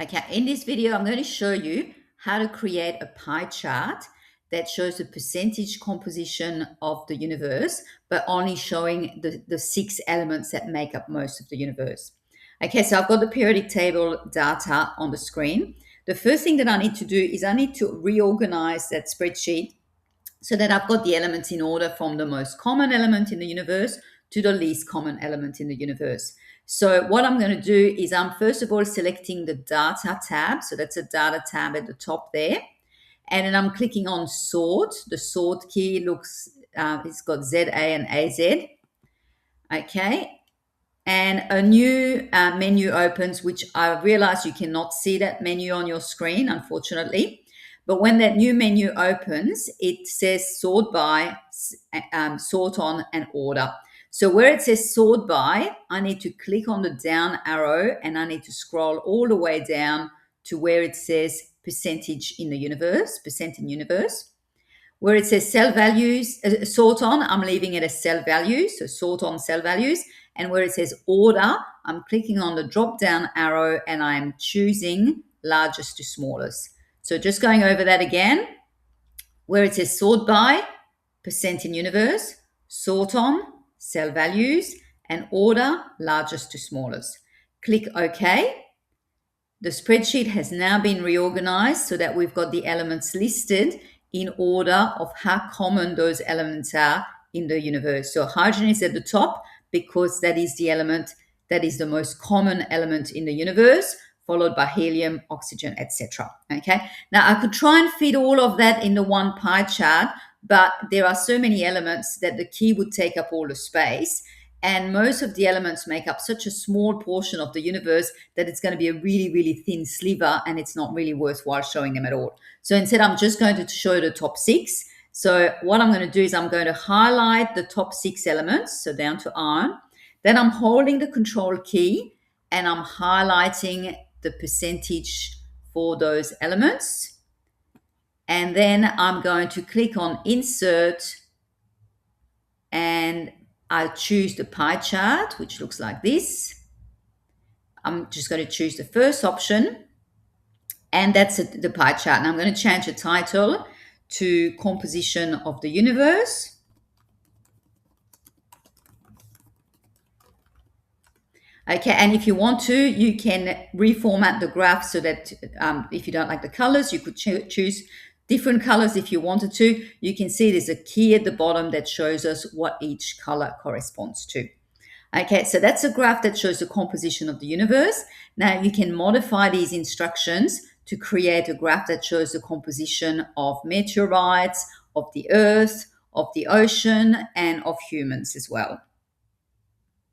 Okay, in this video, I'm going to show you how to create a pie chart that shows the percentage composition of the universe, but only showing the six elements that make up most of the universe. Okay, so I've got the periodic table data on the screen. The first thing that I need to do is I need to reorganize that spreadsheet so that I've got the elements in order from the most common element in the universe to the least common element in the universe. So what I'm going to do is I'm first of all selecting the data tab. So that's a data tab at the top there. And then I'm clicking on sort. The sort key looks, it's got ZA and AZ. Okay. And a new menu opens, which I realize you cannot see that menu on your screen, unfortunately. But when that new menu opens, it says sort by, sort on, and order. So where it says sort by, I need to click on the down arrow and I need to scroll all the way down to where it says percentage in the universe, percent in universe. Where it says cell values, sort on, I'm leaving it as cell values, so sort on cell values. And where it says order, I'm clicking on the drop down arrow and I'm choosing largest to smallest. So just going over that again, where it says sort by, percent in universe, sort on, cell values, and order, largest to smallest. Click OK. The spreadsheet has now been reorganized so that we've got the elements listed in order of how common those elements are in the universe. So hydrogen is at the top because that is the element that is the most common element in the universe, followed by helium, oxygen, etc. Okay. Now I could try and fit all of that in the one pie chart, but there are so many elements that the key would take up all the space. And most of the elements make up such a small portion of the universe that it's going to be a really, really thin sliver and it's not really worthwhile showing them at all. So instead, I'm just going to show the top six. So what I'm going to do is I'm going to highlight the top six elements, so down to iron. Then I'm holding the control key and I'm highlighting the percentage for those elements. And then I'm going to click on insert and I choose the pie chart, which looks like this. I'm just going to choose the first option, and that's the pie chart. And I'm going to change the title to Composition of the Universe. Okay, and if you want to, you can reformat the graph so that if you don't like the colors, you could choose different colors if you wanted to. You can see there's a key at the bottom that shows us what each color corresponds to. Okay, so that's a graph that shows the composition of the universe. Now you can modify these instructions to create a graph that shows the composition of meteorites, of the earth, of the ocean, and of humans as well.